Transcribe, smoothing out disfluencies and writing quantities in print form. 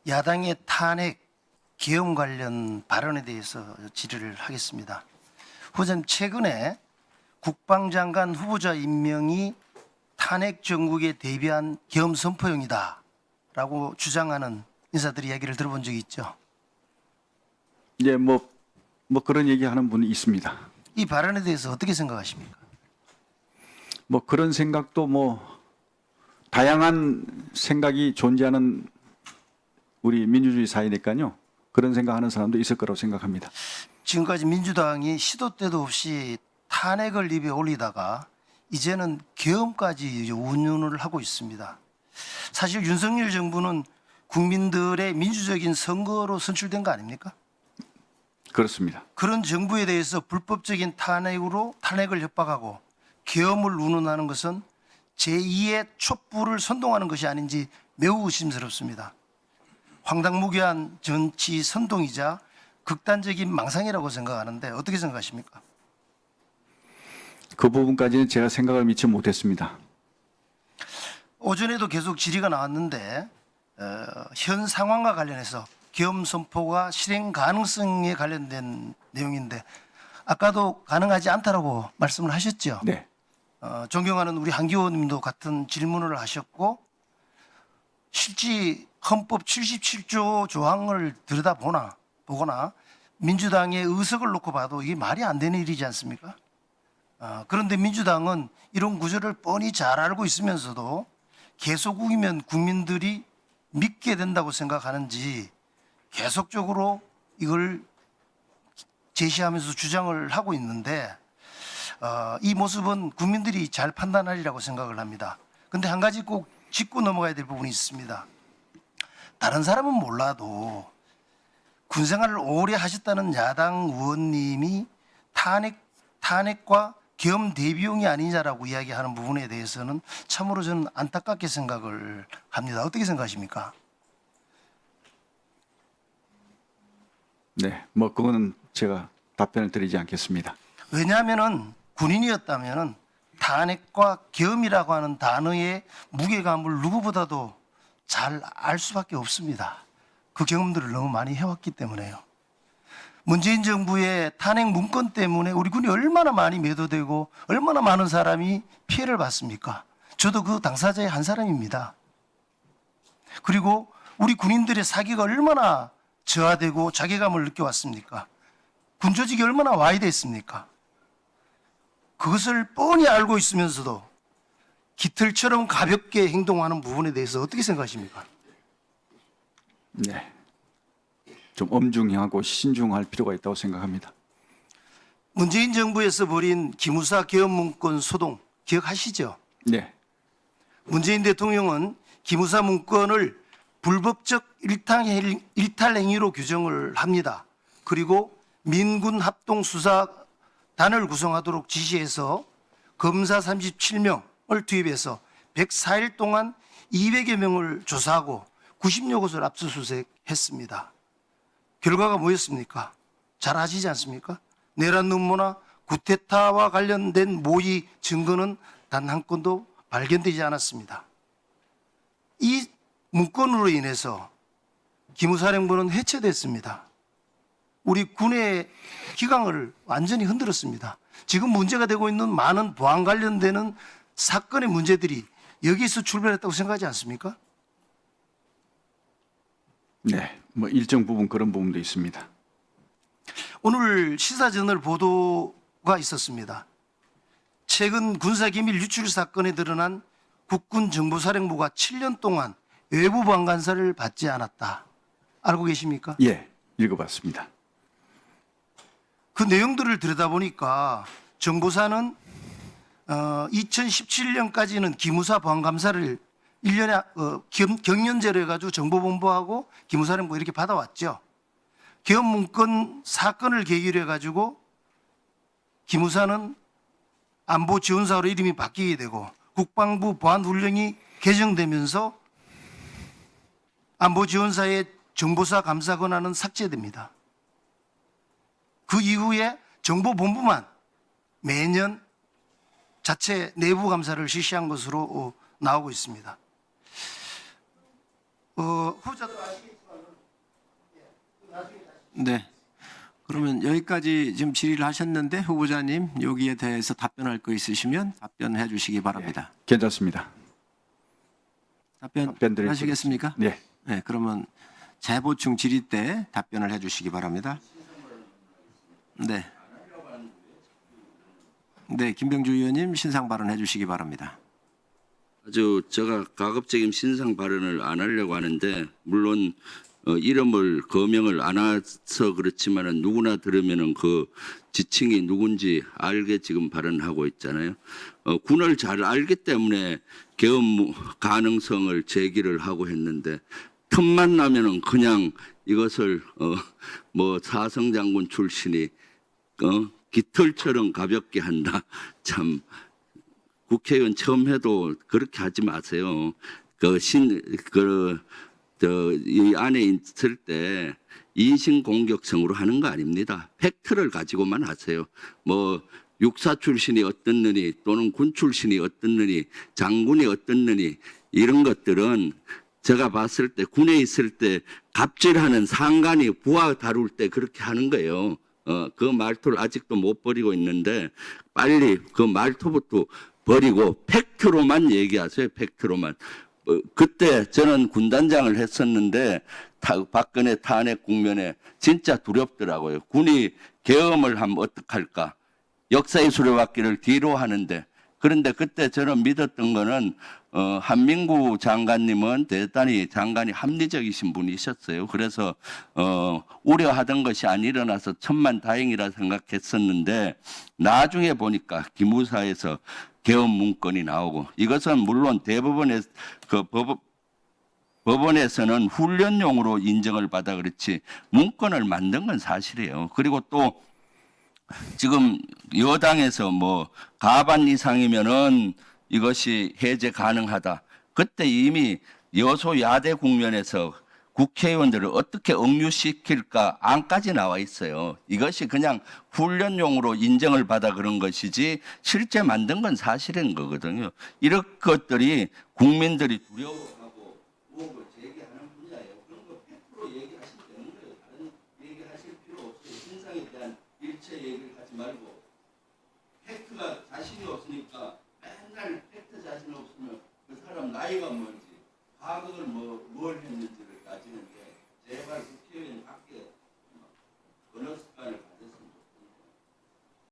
야당의 탄핵, 계엄 관련 발언에 대해서 질의를 하겠습니다. 후보자님, 최근에 국방장관 후보자 임명이 탄핵 정국에 대비한 계엄 선포용이다 라고 주장하는 인사들의 이야기를 들어본 적이 있죠. 예, 뭐 그런 얘기하는 분이 있습니다. 이 발언에 대해서 어떻게 생각하십니까? 뭐 그런 생각도 다양한 생각이 존재하는 우리 민주주의 사회니까요. 그런 생각하는 사람도 있을 거라고 생각합니다. 지금까지 민주당이 시도 때도 없이 탄핵을 입에 올리다가 이제는 계엄까지 운운을 하고 있습니다. 사실 윤석열 정부는 국민들의 민주적인 선거로 선출된 거 아닙니까? 그렇습니다. 그런 정부에 대해서 불법적인 탄핵으로 탄핵을 협박하고 계엄을 운운하는 것은 제2의 촛불을 선동하는 것이 아닌지 매우 의심스럽습니다. 황당무계한 정치 선동이자 극단적인 망상이라고 생각하는데 어떻게 생각하십니까? 그 부분까지는 제가 생각을 미치 못했습니다. 오전에도 계속 질의가 나왔는데 현 상황과 관련해서 계엄 선포가 실행 가능성에 관련된 내용인데 아까도 가능하지 않다라고 말씀을 하셨죠. 네. 존경하는 우리 한기 의원님도 같은 질문을 하셨고 실제 헌법 77조 조항을 들여다보거나 민주당의 의석을 놓고 봐도 이게 말이 안 되는 일이지 않습니까? 그런데 민주당은 이런 구조를 뻔히 잘 알고 있으면서도 계속이면 국민들이 믿게 된다고 생각하는지 계속적으로 이걸 제시하면서 주장을 하고 있는데 이 모습은 국민들이 잘 판단하리라고 생각을 합니다. 그런데 한 가지 꼭 짚고 넘어가야 될 부분이 있습니다. 다른 사람은 몰라도 군 생활을 오래 하셨다는 야당 의원님이 탄핵과 계엄 대비용이 아니냐라고 이야기하는 부분에 대해서는 참으로 저는 안타깝게 생각을 합니다. 어떻게 생각하십니까? 네. 그거는 제가 답변을 드리지 않겠습니다. 왜냐하면은 군인이었다면은 탄핵과 계엄이라고 하는 단어의 무게감을 누구보다도 잘 알 수밖에 없습니다. 그 경험들을 너무 많이 해왔기 때문에요. 문재인 정부의 탄핵 문건 때문에 우리 군이 얼마나 많이 매도되고 얼마나 많은 사람이 피해를 봤습니까? 저도 그 당사자의 한 사람입니다. 그리고 우리 군인들의 사기가 얼마나 저하되고 자괴감을 느껴왔습니까? 군 조직이 얼마나 와해됐습니까? 그것을 뻔히 알고 있으면서도 깃털처럼 가볍게 행동하는 부분에 대해서 어떻게 생각하십니까? 네. 좀 엄중하고 신중할 필요가 있다고 생각합니다. 문재인 정부에서 벌인 기무사 계엄 문건 소동 기억하시죠? 네. 문재인 대통령은 기무사 문건을 불법적 일탈 행위로 규정을 합니다. 그리고 민군 합동수사단을 구성하도록 지시해서 검사 37명을 투입해서 104일 동안 200여 명을 조사하고 90여 곳을 압수수색했습니다. 결과가 뭐였습니까? 잘 아시지 않습니까? 내란 음모나 쿠데타와 관련된 모의 증거는 단 한 건도 발견되지 않았습니다. 이 문건으로 인해서 기무사령부는 해체됐습니다. 우리 군의 기강을 완전히 흔들었습니다. 지금 문제가 되고 있는 많은 보안 관련되는 사건의 문제들이 여기서 출발했다고 생각하지 않습니까? 네. 일정 부분 그런 부분도 있습니다. 오늘 시사저널 보도가 있었습니다. 최근 군사기밀 유출 사건에 드러난 국군정보사령부가 7년 동안 외부 보안 감사를 받지 않았다. 알고 계십니까? 예. 읽어봤습니다. 그 내용들을 들여다보니까 정보사는 2017년까지는 기무사 보안 감사를 1년에 경연제로 해가지고 정보본부하고 기무사령부 이렇게 받아왔죠. 계엄 문건 사건을 계기로 해가지고 기무사는 안보 지원사로 이름이 바뀌게 되고 국방부 보안훈령이 개정되면서 안보 지원사의 정보사 감사 권한은 삭제됩니다. 그 이후에 정보본부만 매년 자체 내부 감사를 실시한 것으로 나오고 있습니다. 후보자도 아시겠지만 네. 그러면 여기까지 지금 질의를 하셨는데 후보자님 여기에 대해서 답변할 거 있으시면 답변해 주시기 바랍니다. 괜찮습니다. 답변 드릴 답변하시겠습니까? 네. 네. 그러면 재보충 질의 때 답변을 해 주시기 바랍니다. 네. 네, 김병주 의원님 신상 발언해 주시기 바랍니다. 아주 제가 가급적인 신상 발언을 안 하려고 하는데 물론 이름을 거명을 안 해서 그렇지만은 누구나 들으면은 그 지칭이 누군지 알게 지금 발언하고 있잖아요. 군을 잘 알기 때문에 계엄 가능성을 제기를 하고 했는데 틈만 나면은 그냥 이것을 뭐 사성 장군 출신이 깃털처럼 가볍게 한다. 참 국회의원 처음 해도 그렇게 하지 마세요. 이 안에 있을 때 인신공격성으로 하는 거 아닙니다. 팩트를 가지고만 하세요. 뭐 육사 출신이 어떻느니 또는 군 출신이 어떻느니 장군이 어떻느니 이런 것들은 제가 봤을 때 군에 있을 때 갑질하는 상관이 부하 다룰 때 그렇게 하는 거예요. 그 말투를 아직도 못 버리고 있는데 빨리 그 말투부터 버리고 팩트로만 얘기하세요. 팩트로만. 그때 저는 군단장을 했었는데 박근혜 탄핵 국면에 진짜 두렵더라고요. 군이 계엄을 하면 어떡할까. 역사의 수레바퀴를 뒤로 하는데 그런데 그때 저는 믿었던 거는 한민구 장관님은 대단히 장관이 합리적이신 분이셨어요. 그래서 우려하던 것이 안 일어나서 천만다행이라 생각했었는데 나중에 보니까 기무사에서 계엄 문건이 나오고 이것은 물론 대법원의 법원에서는 훈련용으로 인정을 받아 그렇지 문건을 만든 건 사실이에요. 그리고 또 지금 여당에서 뭐 가반 이상이면은 이것이 해제 가능하다. 그때 이미 여소야대 국면에서 국회의원들을 어떻게 억류시킬까 안까지 나와 있어요. 이것이 그냥 훈련용으로 인정을 받아 그런 것이지 실제 만든 건 사실인 거거든요. 이런 것들이 국민들이 두려워하고 의혹을 제기하는 분야예요. 그런 거 100% 얘기하시면 되는 거예요. 다른 얘기하실 필요 없어요. 신상에 대한 일체 얘기를 하지 말고 팩트가 자신이 없으니까 맨날 팩트 자신 없으면 그 사람 나이가 뭔지 과거를 뭐